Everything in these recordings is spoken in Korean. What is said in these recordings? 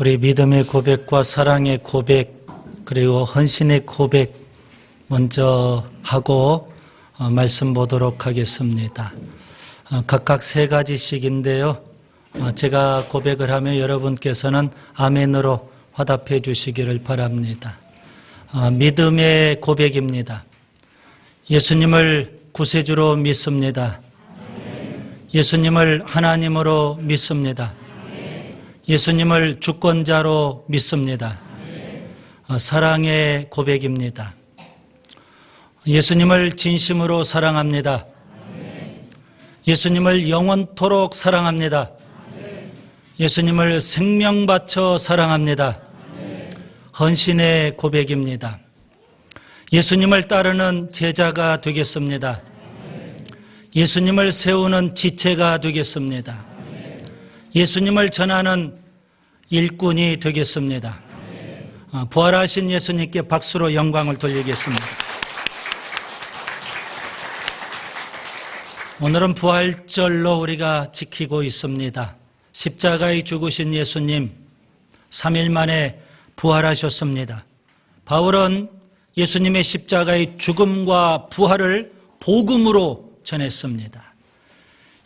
우리 믿음의 고백과 사랑의 고백 그리고 헌신의 고백 먼저 하고 말씀 보도록 하겠습니다. 각각 세 가지씩인데요. 제가 고백을 하면 여러분께서는 아멘으로 화답해 주시기를 바랍니다. 믿음의 고백입니다. 예수님을 구세주로 믿습니다. 예수님을 하나님으로 믿습니다. 예수님을 주권자로 믿습니다. 사랑의 고백입니다. 예수님을 진심으로 사랑합니다. 예수님을 영원토록 사랑합니다. 예수님을 생명 바쳐 사랑합니다. 헌신의 고백입니다. 예수님을 따르는 제자가 되겠습니다. 예수님을 세우는 지체가 되겠습니다. 예수님을 전하는 일꾼이 되겠습니다. 부활하신 예수님께 박수로 영광을 돌리겠습니다. 오늘은 부활절로 우리가 지키고 있습니다. 십자가에 죽으신 예수님 3일 만에 부활하셨습니다. 바울은 예수님의 십자가의 죽음과 부활을 복음으로 전했습니다.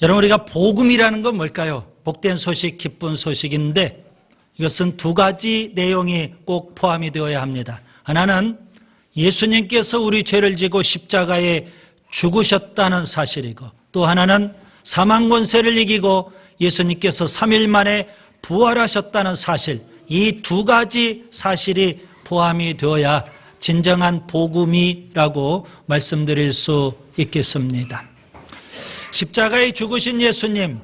여러분, 우리가 복음이라는 건 뭘까요? 복된 소식, 기쁜 소식인데 이것은 두 가지 내용이 꼭 포함이 되어야 합니다. 하나는 예수님께서 우리 죄를 지고 십자가에 죽으셨다는 사실이고, 또 하나는 사망 권세를 이기고 예수님께서 3일 만에 부활하셨다는 사실, 이 두 가지 사실이 포함이 되어야 진정한 복음이라고 말씀드릴 수 있겠습니다. 십자가에 죽으신 예수님,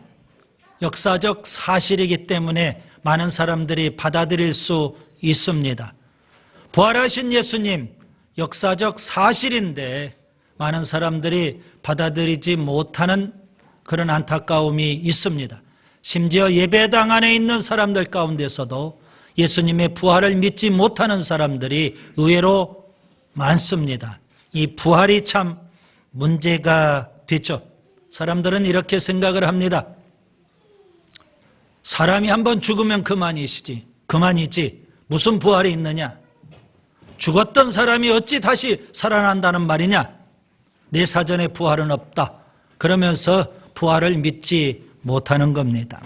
역사적 사실이기 때문에 많은 사람들이 받아들일 수 있습니다. 부활하신 예수님, 역사적 사실인데 많은 사람들이 받아들이지 못하는 그런 안타까움이 있습니다. 심지어 예배당 안에 있는 사람들 가운데서도 예수님의 부활을 믿지 못하는 사람들이 의외로 많습니다. 이 부활이 참 문제가 되죠. 사람들은 이렇게 생각을 합니다. 사람이 한번 죽으면 그만이지 무슨 부활이 있느냐? 죽었던 사람이 어찌 다시 살아난다는 말이냐? 내 사전에 부활은 없다. 그러면서 부활을 믿지 못하는 겁니다.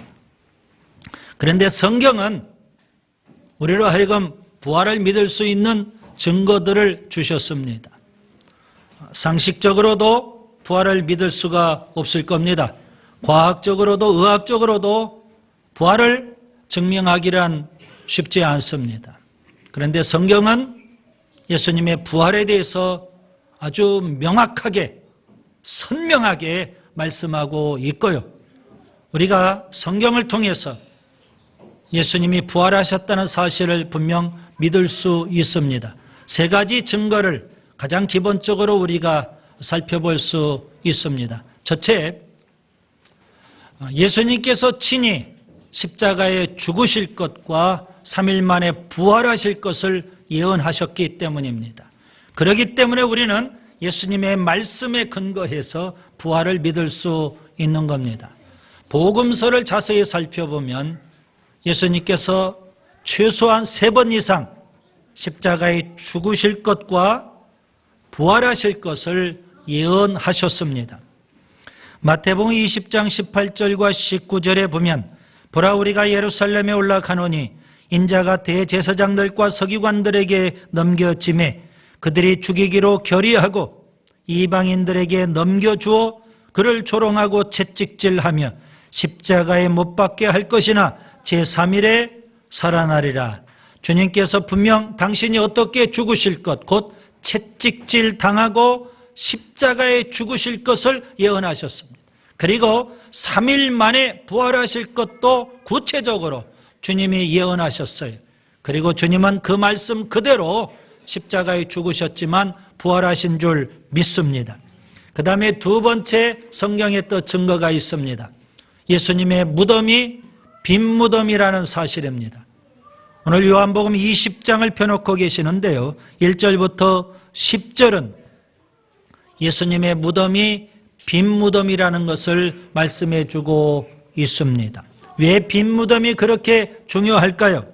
그런데 성경은 우리로 하여금 부활을 믿을 수 있는 증거들을 주셨습니다. 상식적으로도 부활을 믿을 수가 없을 겁니다. 과학적으로도 의학적으로도 부활을 증명하기란 쉽지 않습니다. 그런데 성경은 예수님의 부활에 대해서 아주 명확하게 선명하게 말씀하고 있고요. 우리가 성경을 통해서 예수님이 부활하셨다는 사실을 분명 믿을 수 있습니다. 세 가지 증거를 가장 기본적으로 우리가 살펴볼 수 있습니다. 첫째, 예수님께서 친히 십자가에 죽으실 것과 3일 만에 부활하실 것을 예언하셨기 때문입니다. 그렇기 때문에 우리는 예수님의 말씀에 근거해서 부활을 믿을 수 있는 겁니다. 복음서를 자세히 살펴보면 예수님께서 최소한 3번 이상 십자가에 죽으실 것과 부활하실 것을 예언하셨습니다. 마태복음 20장 18절과 19절에 보면 보라, 우리가 예루살렘에 올라가노니 인자가 대제사장들과 서기관들에게 넘겨지매 그들이 죽이기로 결의하고 이방인들에게 넘겨주어 그를 조롱하고 채찍질하며 십자가에 못 박게 할 것이나 제3일에 살아나리라. 주님께서 분명 당신이 어떻게 죽으실 것, 곧 채찍질 당하고 십자가에 죽으실 것을 예언하셨습니다. 그리고 3일 만에 부활하실 것도 구체적으로 주님이 예언하셨어요. 그리고 주님은 그 말씀 그대로 십자가에 죽으셨지만 부활하신 줄 믿습니다. 그 다음에 두 번째 성경에 또 증거가 있습니다. 예수님의 무덤이 빈 무덤이라는 사실입니다. 오늘 요한복음 20장을 펴놓고 계시는데요, 1절부터 10절은 예수님의 무덤이 빈 무덤이라는 것을 말씀해 주고 있습니다. 왜 빈 무덤이 그렇게 중요할까요?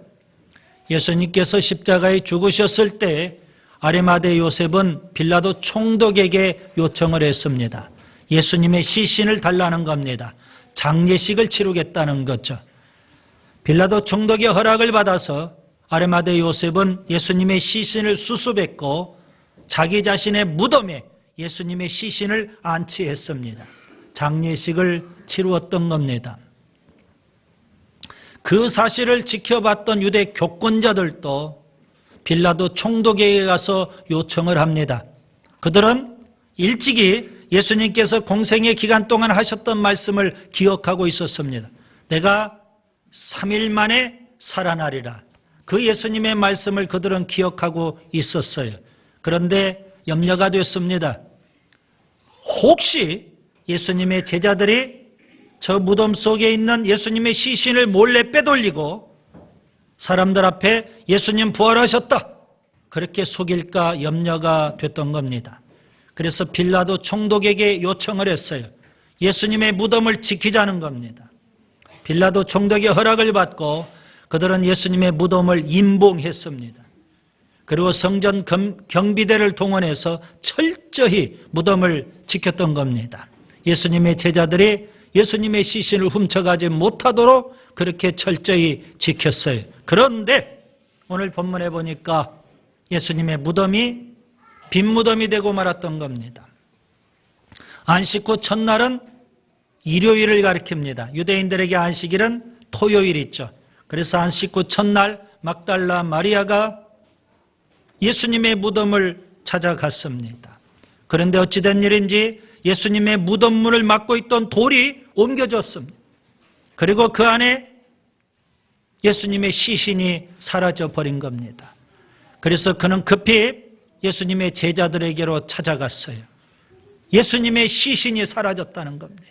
예수님께서 십자가에 죽으셨을 때 아리마대 요셉은 빌라도 총독에게 요청을 했습니다. 예수님의 시신을 달라는 겁니다. 장례식을 치르겠다는 거죠. 빌라도 총독의 허락을 받아서 아리마대 요셉은 예수님의 시신을 수습했고 자기 자신의 무덤에 예수님의 시신을 안치했습니다. 장례식을 치루었던 겁니다. 그 사실을 지켜봤던 유대 교권자들도 빌라도 총독에게 가서 요청을 합니다. 그들은 일찍이 예수님께서 공생의 기간 동안 하셨던 말씀을 기억하고 있었습니다. 내가 3일 만에 살아나리라. 그 예수님의 말씀을 그들은 기억하고 있었어요. 그런데 염려가 됐습니다. 혹시 예수님의 제자들이 저 무덤 속에 있는 예수님의 시신을 몰래 빼돌리고 사람들 앞에 예수님 부활하셨다, 그렇게 속일까 염려가 됐던 겁니다. 그래서 빌라도 총독에게 요청을 했어요. 예수님의 무덤을 지키자는 겁니다. 빌라도 총독의 허락을 받고 그들은 예수님의 무덤을 임봉했습니다. 그리고 성전 경비대를 동원해서 철저히 무덤을 지켰던 겁니다. 예수님의 제자들이 예수님의 시신을 훔쳐가지 못하도록 그렇게 철저히 지켰어요. 그런데 오늘 본문에 보니까 예수님의 무덤이 빈 무덤이 되고 말았던 겁니다. 안식 후 첫날은 일요일을 가리킵니다. 유대인들에게 안식일은 토요일 있죠. 그래서 안식 후 첫날 막달라 마리아가 예수님의 무덤을 찾아갔습니다. 그런데 어찌된 일인지 예수님의 무덤 문을 막고 있던 돌이 옮겨졌습니다. 그리고 그 안에 예수님의 시신이 사라져 버린 겁니다. 그래서 그는 급히 예수님의 제자들에게로 찾아갔어요. 예수님의 시신이 사라졌다는 겁니다.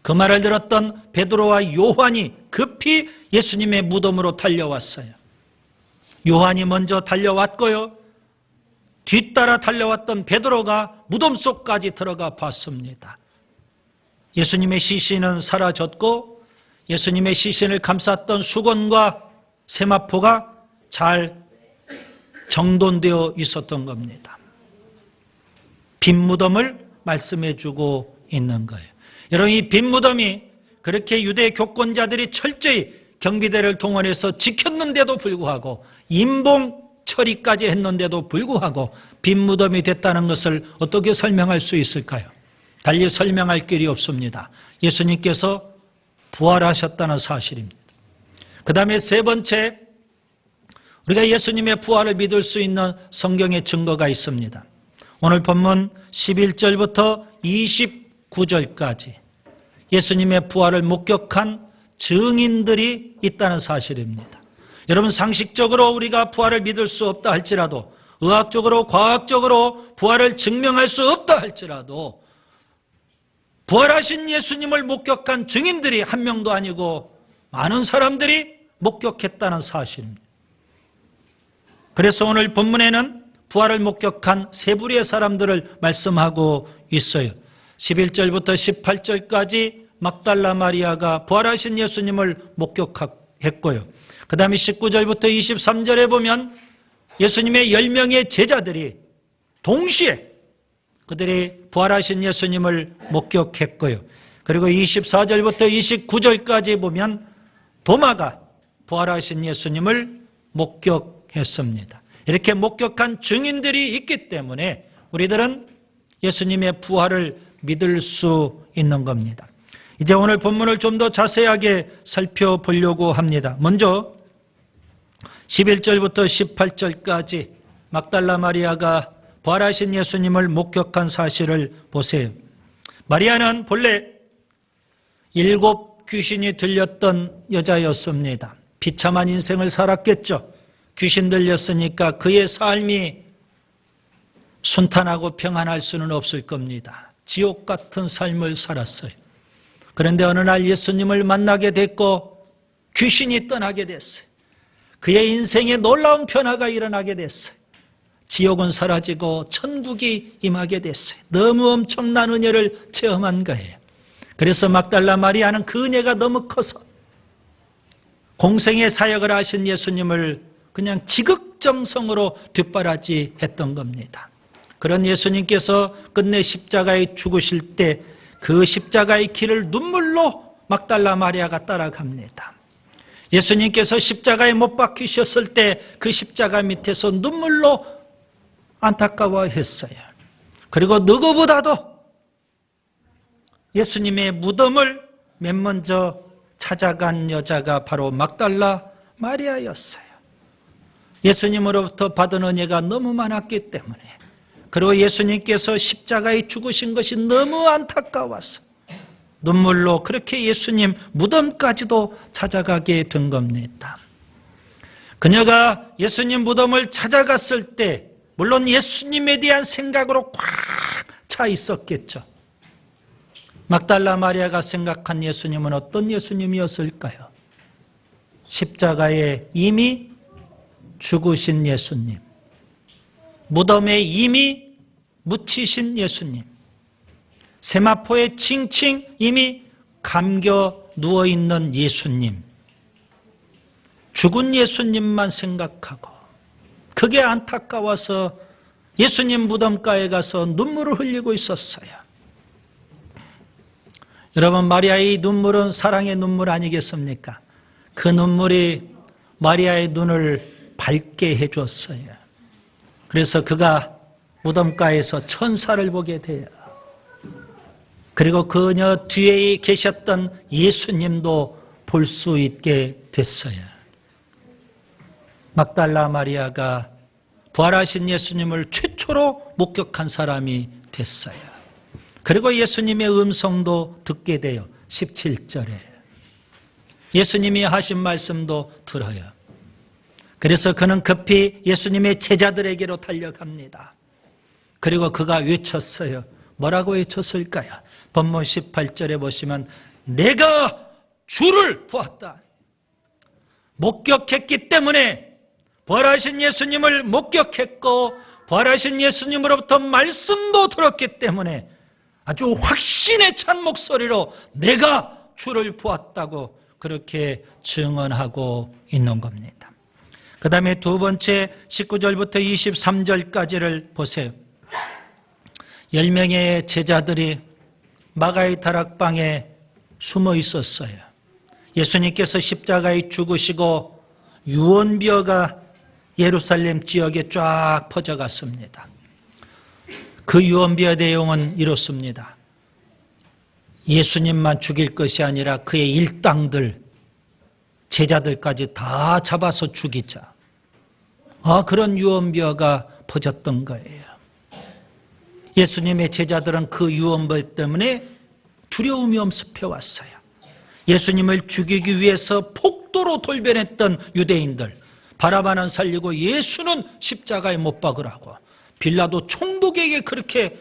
그 말을 들었던 베드로와 요한이 급히 예수님의 무덤으로 달려왔어요. 요한이 먼저 달려왔고요, 뒤따라 달려왔던 베드로가 무덤 속까지 들어가 봤습니다. 예수님의 시신은 사라졌고 예수님의 시신을 감쌌던 수건과 세마포가 잘 정돈되어 있었던 겁니다. 빈 무덤을 말씀해 주고 있는 거예요. 여러분, 이 빈 무덤이 그렇게 유대 교권자들이 철저히 경비대를 동원해서 지켰는데도 불구하고 임봉 처리까지 했는데도 불구하고 빈 무덤이 됐다는 것을 어떻게 설명할 수 있을까요? 달리 설명할 길이 없습니다. 예수님께서 부활하셨다는 사실입니다. 그 다음에 세 번째, 우리가 예수님의 부활을 믿을 수 있는 성경의 증거가 있습니다. 오늘 본문 11절부터 29절까지 예수님의 부활을 목격한 증인들이 있다는 사실입니다. 여러분, 상식적으로 우리가 부활을 믿을 수 없다 할지라도, 의학적으로 과학적으로 부활을 증명할 수 없다 할지라도 부활하신 예수님을 목격한 증인들이 한 명도 아니고 많은 사람들이 목격했다는 사실입니다. 그래서 오늘 본문에는 부활을 목격한 세 부류의 사람들을 말씀하고 있어요. 11절부터 18절까지 막달라 마리아가 부활하신 예수님을 목격했고요. 그 다음에 19절부터 23절에 보면 예수님의 10명의 제자들이 동시에 그들이 부활하신 예수님을 목격했고요. 그리고 24절부터 29절까지 보면 도마가 부활하신 예수님을 목격했습니다. 이렇게 목격한 증인들이 있기 때문에 우리들은 예수님의 부활을 믿을 수 있는 겁니다. 이제 오늘 본문을 좀 더 자세하게 살펴보려고 합니다. 먼저 11절부터 18절까지 막달라 마리아가 부활하신 예수님을 목격한 사실을 보세요. 마리아는 본래 7 귀신이 들렸던 여자였습니다. 비참한 인생을 살았겠죠. 귀신 들렸으니까 그의 삶이 순탄하고 평안할 수는 없을 겁니다. 지옥 같은 삶을 살았어요. 그런데 어느 날 예수님을 만나게 됐고 귀신이 떠나게 됐어요. 그의 인생에 놀라운 변화가 일어나게 됐어요. 지옥은 사라지고 천국이 임하게 됐어요. 너무 엄청난 은혜를 체험한 거예요. 그래서 막달라 마리아는 그 은혜가 너무 커서 공생의 사역을 하신 예수님을 그냥 지극정성으로 뒷바라지 했던 겁니다. 그런 예수님께서 끝내 십자가에 죽으실 때 그 십자가의 길을 눈물로 막달라 마리아가 따라갑니다. 예수님께서 십자가에 못 박히셨을 때 그 십자가 밑에서 눈물로 안타까워했어요. 그리고 누구보다도 예수님의 무덤을 맨 먼저 찾아간 여자가 바로 막달라 마리아였어요. 예수님으로부터 받은 은혜가 너무 많았기 때문에, 그리고 예수님께서 십자가에 죽으신 것이 너무 안타까워서 눈물로 그렇게 예수님 무덤까지도 찾아가게 된 겁니다. 그녀가 예수님 무덤을 찾아갔을 때 물론 예수님에 대한 생각으로 꽉 차 있었겠죠. 막달라 마리아가 생각한 예수님은 어떤 예수님이었을까요? 십자가에 이미 죽으신 예수님, 무덤에 이미 묻히신 예수님, 세마포에 칭칭 이미 감겨 누워있는 예수님, 죽은 예수님만 생각하고 그게 안타까워서 예수님 무덤가에 가서 눈물을 흘리고 있었어요. 여러분, 마리아의 눈물은 사랑의 눈물 아니겠습니까? 그 눈물이 마리아의 눈을 밝게 해줬어요. 그래서 그가 무덤가에서 천사를 보게 돼요. 그리고 그녀 뒤에 계셨던 예수님도 볼 수 있게 됐어요. 막달라 마리아가 부활하신 예수님을 최초로 목격한 사람이 됐어요. 그리고 예수님의 음성도 듣게 돼요. 17절에 예수님이 하신 말씀도 들어요. 그래서 그는 급히 예수님의 제자들에게로 달려갑니다. 그리고 그가 외쳤어요. 뭐라고 외쳤을까요? 본문 18절에 보시면 내가 주를 보았다. 목격했기 때문에, 부활하신 예수님을 목격했고 부활하신 예수님으로부터 말씀도 들었기 때문에 아주 확신에 찬 목소리로 내가 주를 보았다고 그렇게 증언하고 있는 겁니다. 그 다음에 두 번째 19절부터 23절까지를 보세요. 10명의 제자들이 마가의 다락방에 숨어 있었어요. 예수님께서 십자가에 죽으시고 유언비어가 예루살렘 지역에 쫙 퍼져갔습니다. 그 유언비어 내용은 이렇습니다. 예수님만 죽일 것이 아니라 그의 일당들, 제자들까지 다 잡아서 죽이자. 그런 유언비어가 퍼졌던 거예요. 예수님의 제자들은 그 유언비어 때문에 두려움이 엄습해왔어요. 예수님을 죽이기 위해서 폭도로 돌변했던 유대인들, 바라바는 살리고 예수는 십자가에 못 박으라고 빌라도 총독에게 그렇게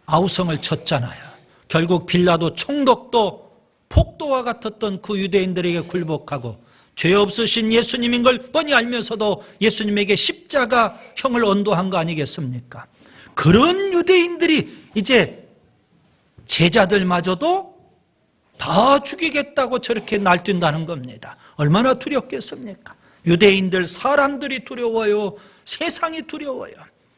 아우성을 쳤잖아요. 결국 빌라도 총독도 폭도와 같았던 그 유대인들에게 굴복하고 죄 없으신 예수님인 걸 뻔히 알면서도 예수님에게 십자가형을 언도한 거 아니겠습니까? 그런 유대인들이 이제 제자들마저도 다 죽이겠다고 저렇게 날뛴다는 겁니다. 얼마나 두렵겠습니까? 유대인들, 사람들이 두려워요. 세상이 두려워요.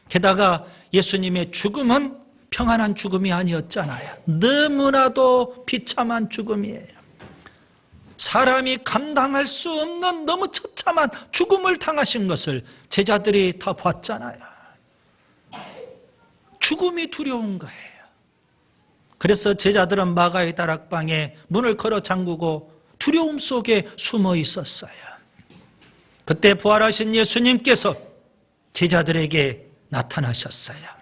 게다가 예수님의 죽음은 평안한 죽음이 아니었잖아요. 너무나도 비참한 죽음이에요. 사람이 감당할 수 없는 너무 처참한 죽음을 당하신 것을 제자들이 다 봤잖아요. 죽음이 두려운 거예요. 그래서 제자들은 마가의 다락방에 문을 걸어 잠그고 두려움 속에 숨어 있었어요. 그때 부활하신 예수님께서 제자들에게 나타나셨어요.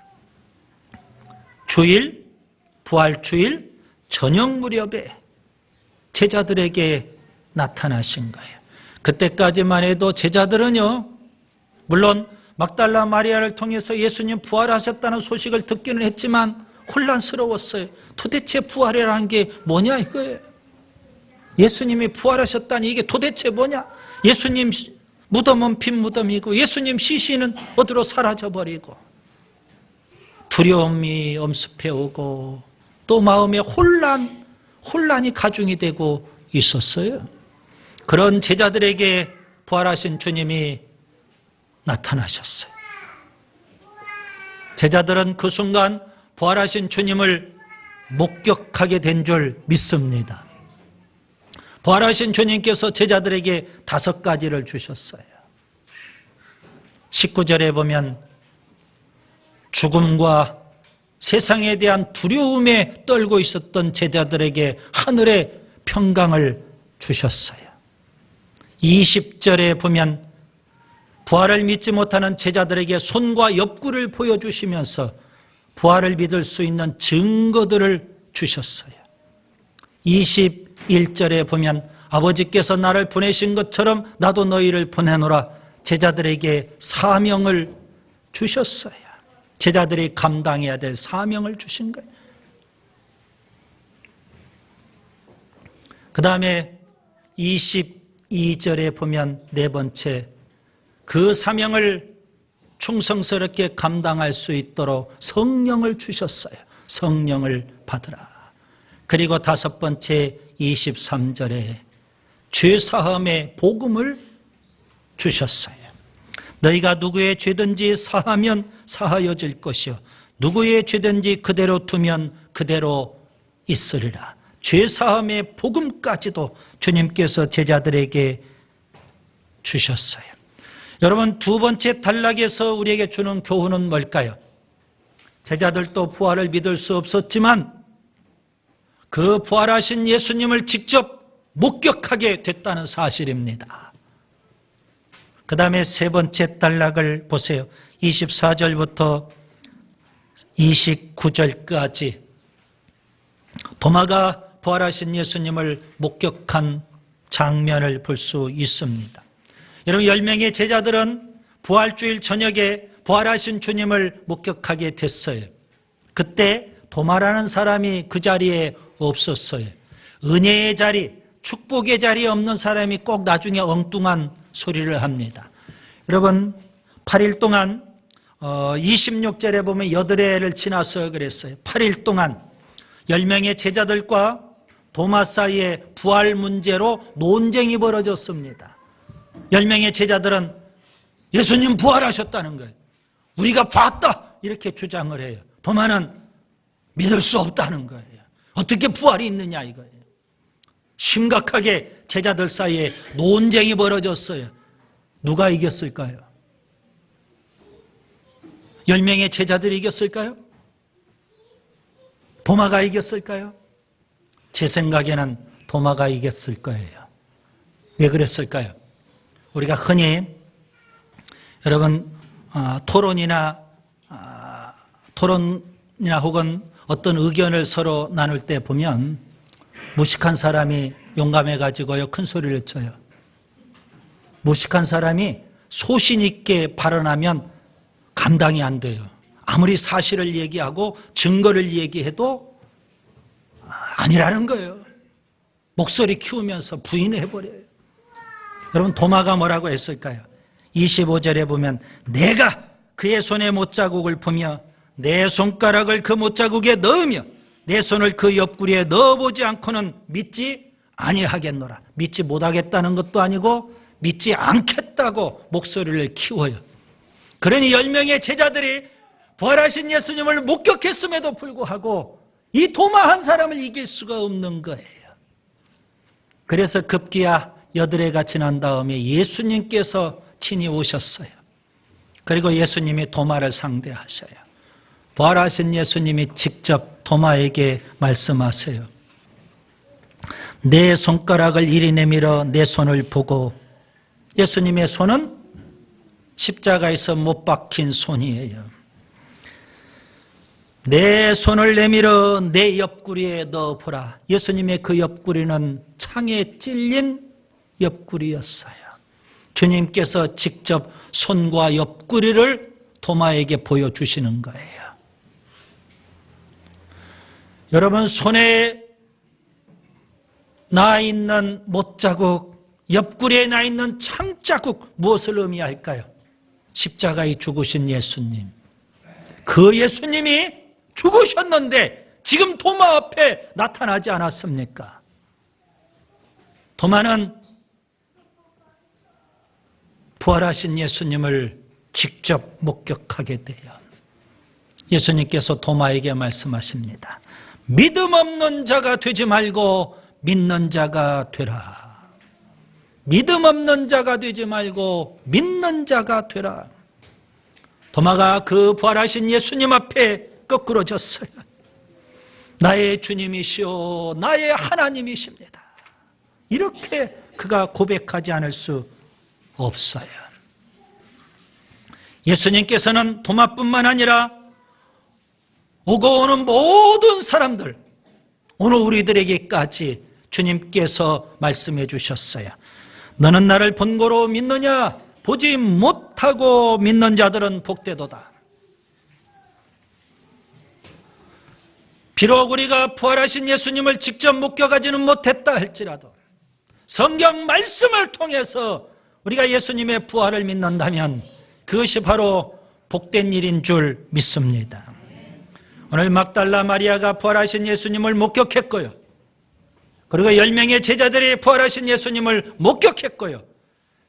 주일, 부활주일, 저녁 무렵에 제자들에게 나타나신 거예요. 그때까지만 해도 제자들은요, 물론 막달라 마리아를 통해서 예수님 부활하셨다는 소식을 듣기는 했지만 혼란스러웠어요. 도대체 부활이라는 게 뭐냐 이거예요. 예수님이 부활하셨다니 이게 도대체 뭐냐. 예수님 무덤은 빈 무덤이고 예수님 시신은 어디로 사라져버리고 두려움이 엄습해오고 또 마음에 혼란이 가중이 되고 있었어요. 그런 제자들에게 부활하신 주님이 나타나셨어요. 제자들은 그 순간 부활하신 주님을 목격하게 된 줄 믿습니다. 부활하신 주님께서 제자들에게 5가지를 주셨어요. 19절에 보면 죽음과 세상에 대한 두려움에 떨고 있었던 제자들에게 하늘의 평강을 주셨어요. 20절에 보면 부활을 믿지 못하는 제자들에게 손과 옆구리를 보여주시면서 부활을 믿을 수 있는 증거들을 주셨어요. 21절에 보면 아버지께서 나를 보내신 것처럼 나도 너희를 보내노라, 제자들에게 사명을 주셨어요. 제자들이 감당해야 될 사명을 주신 거예요. 그 다음에 22절에 보면 4번째, 그 사명을 충성스럽게 감당할 수 있도록 성령을 주셨어요. 성령을 받으라. 그리고 5번째 23절에 죄사함의 복음을 주셨어요. 너희가 누구의 죄든지 사하면 사하여질 것이요 누구의 죄든지 그대로 두면 그대로 있으리라. 죄사함의 복음까지도 주님께서 제자들에게 주셨어요. 여러분, 2번째 단락에서 우리에게 주는 교훈은 뭘까요? 제자들도 부활을 믿을 수 없었지만 그 부활하신 예수님을 직접 목격하게 됐다는 사실입니다. 그 다음에 3번째 단락을 보세요. 24절부터 29절까지 도마가 부활하신 예수님을 목격한 장면을 볼 수 있습니다. 여러분, 10명의 제자들은 부활주일 저녁에 부활하신 주님을 목격하게 됐어요. 그때 도마라는 사람이 그 자리에 없었어요. 은혜의 자리, 축복의 자리에 없는 사람이 꼭 나중에 엉뚱한 소리를 합니다. 여러분, 8일 동안 26절에 보면 여드레를 지나서 그랬어요. 8일 동안 10명의 제자들과 도마 사이에 부활 문제로 논쟁이 벌어졌습니다. 10명의 제자들은 예수님 부활하셨다는 거예요. 우리가 봤다 이렇게 주장을 해요. 도마는 믿을 수 없다는 거예요. 어떻게 부활이 있느냐 이거예요. 심각하게 제자들 사이에 논쟁이 벌어졌어요. 누가 이겼을까요? 10명의 제자들이 이겼을까요? 도마가 이겼을까요? 제 생각에는 도마가 이겼을 거예요. 왜 그랬을까요? 우리가 흔히 여러분 토론이나 혹은 어떤 의견을 서로 나눌 때 보면 무식한 사람이 용감해가지고요 큰 소리를 쳐요. 무식한 사람이 소신 있게 발언하면 감당이 안 돼요. 아무리 사실을 얘기하고 증거를 얘기해도 아니라는 거예요. 목소리 키우면서 부인해버려요. 여러분, 도마가 뭐라고 했을까요? 25절에 보면 내가 그의 손의 못자국을 보며 내 손가락을 그 못자국에 넣으며 내 손을 그 옆구리에 넣어보지 않고는 믿지 아니하겠노라. 믿지 못하겠다는 것도 아니고 믿지 않겠다고 목소리를 키워요. 그러니 10명의 제자들이 부활하신 예수님을 목격했음에도 불구하고 이 도마 한 사람을 이길 수가 없는 거예요. 그래서 급기야 여드레가 지난 다음에 예수님께서 친히 오셨어요. 그리고 예수님이 도마를 상대하셔요. 부활하신 예수님이 직접 도마에게 말씀하세요. 내 손가락을 이리 내밀어 내 손을 보고. 예수님의 손은 십자가에서 못 박힌 손이에요. 내 손을 내밀어 내 옆구리에 넣어보라. 예수님의 그 옆구리는 창에 찔린 옆구리였어요. 주님께서 직접 손과 옆구리를 도마에게 보여주시는 거예요. 여러분, 손에 나 있는 못자국, 옆구리에 나 있는 창자국, 무엇을 의미할까요? 십자가에 죽으신 예수님. 그 예수님이 죽으셨는데 지금 도마 앞에 나타나지 않았습니까? 도마는 부활하신 예수님을 직접 목격하게 돼요. 예수님께서 도마에게 말씀하십니다. 믿음 없는 자가 되지 말고 믿는 자가 되라. 믿음 없는 자가 되지 말고 믿는 자가 되라. 도마가 그 부활하신 예수님 앞에 거꾸로 졌어요. 나의 주님이시오 나의 하나님이십니다. 이렇게 그가 고백하지 않을 수 없어요. 예수님께서는 도마뿐만 아니라 오고 오는 모든 사람들, 오늘 우리들에게까지 주님께서 말씀해 주셨어요. 너는 나를 본고로 믿느냐? 보지 못하고 믿는 자들은 복되도다. 비록 우리가 부활하신 예수님을 직접 목격하지는 못했다 할지라도 성경 말씀을 통해서 우리가 예수님의 부활을 믿는다면 그것이 바로 복된 일인 줄 믿습니다. 오늘 막달라 마리아가 부활하신 예수님을 목격했고요. 그리고 10명의 제자들이 부활하신 예수님을 목격했고요.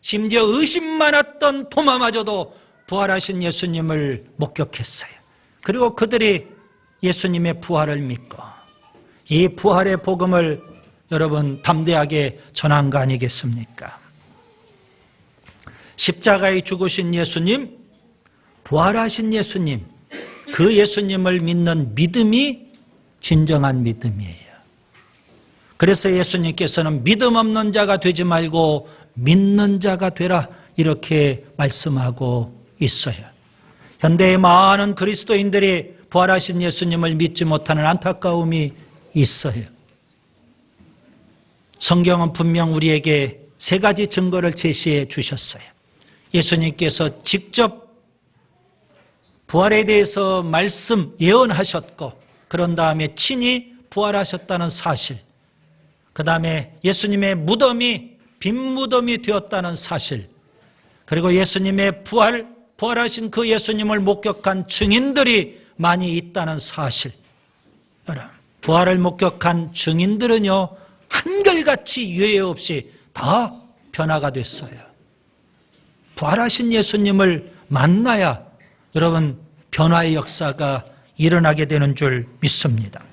심지어 의심 많았던 도마마저도 부활하신 예수님을 목격했어요. 그리고 그들이 예수님의 부활을 믿고 이 부활의 복음을 여러분 담대하게 전한 거 아니겠습니까? 십자가에 죽으신 예수님, 부활하신 예수님, 그 예수님을 믿는 믿음이 진정한 믿음이에요. 그래서 예수님께서는 믿음 없는 자가 되지 말고 믿는 자가 되라 이렇게 말씀하고 있어요. 현대의 많은 그리스도인들이 부활하신 예수님을 믿지 못하는 안타까움이 있어요. 성경은 분명 우리에게 세 가지 증거를 제시해 주셨어요. 예수님께서 직접 부활에 대해서 예언하셨고 그런 다음에 친히 부활하셨다는 사실, 그 다음에 예수님의 무덤이 빈 무덤이 되었다는 사실, 그리고 예수님의 부활하신 그 예수님을 목격한 증인들이 많이 있다는 사실. 부활을 목격한 증인들은요 한결같이 유예 없이 다 변화가 됐어요. 부활하신 예수님을 만나야 여러분 변화의 역사가 일어나게 되는 줄 믿습니다.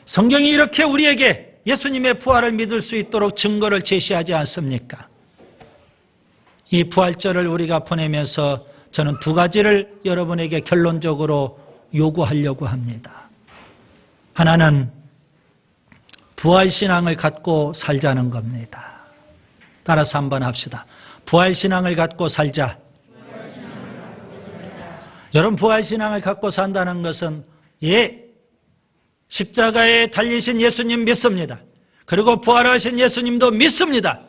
성경이 이렇게 우리에게 예수님의 부활을 믿을 수 있도록 증거를 제시하지 않습니까? 이 부활절을 우리가 보내면서 저는 두 가지를 여러분에게 결론적으로 요구하려고 합니다. 하나는 부활신앙을 갖고 살자는 겁니다. 따라서 한번 합시다. 부활신앙을 갖고 살자. 여러분, 부활신앙을 갖고 산다는 것은 십자가에 달리신 예수님 믿습니다. 그리고 부활하신 예수님도 믿습니다.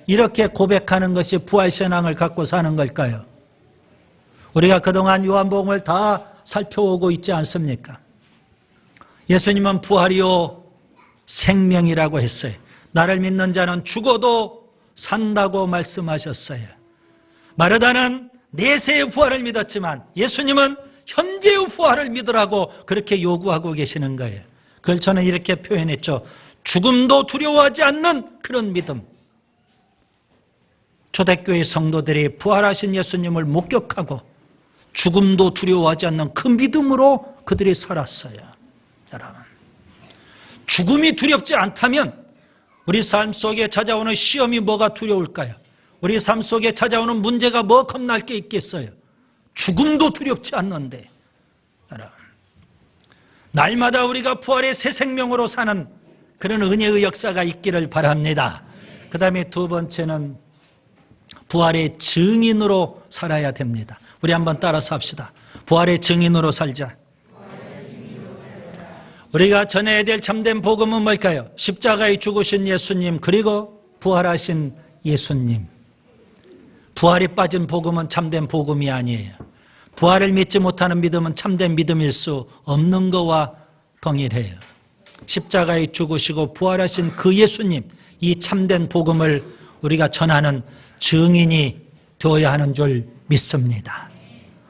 이렇게 고백하는 것이 부활신앙을 갖고 사는 걸까요? 우리가 그동안 요한복음을 다 살펴오고 있지 않습니까? 예수님은 부활이요 생명이라고 했어요. 나를 믿는 자는 죽어도 산다고 말씀하셨어요. 마르다는 내세의 부활을 믿었지만 예수님은 현재의 부활을 믿으라고 그렇게 요구하고 계시는 거예요. 그걸 저는 이렇게 표현했죠. 죽음도 두려워하지 않는 그런 믿음. 초대교회 성도들이 부활하신 예수님을 목격하고 죽음도 두려워하지 않는 그 믿음으로 그들이 살았어요. 여러분, 죽음이 두렵지 않다면 우리 삶 속에 찾아오는 시험이 뭐가 두려울까요? 우리 삶 속에 찾아오는 문제가 뭐 겁날 게 있겠어요? 죽음도 두렵지 않는데, 여러분, 날마다 우리가 부활의 새 생명으로 사는 그런 은혜의 역사가 있기를 바랍니다. 그 다음에 두 번째는 부활의 증인으로 살아야 됩니다. 우리 한번 따라서 합시다. 부활의 증인으로 살자. 우리가 전해야 될 참된 복음은 뭘까요? 십자가에 죽으신 예수님, 그리고 부활하신 예수님. 부활이 빠진 복음은 참된 복음이 아니에요. 부활을 믿지 못하는 믿음은 참된 믿음일 수 없는 것과 동일해요. 십자가에 죽으시고 부활하신 그 예수님, 이 참된 복음을 우리가 전하는 증인이 되어야 하는 줄 믿습니다.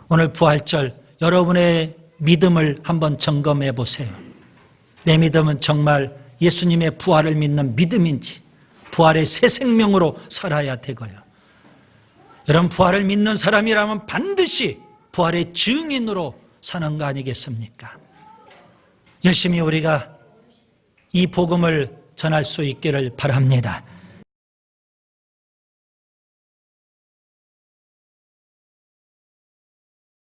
오늘 부활절 여러분의 믿음을 한번 점검해 보세요. 내 믿음은 정말 예수님의 부활을 믿는 믿음인지, 부활의 새 생명으로 살아야 되고요. 여러분, 부활을 믿는 사람이라면 반드시 부활의 증인으로 사는 거 아니겠습니까? 열심히 우리가 이 복음을 전할 수 있기를 바랍니다.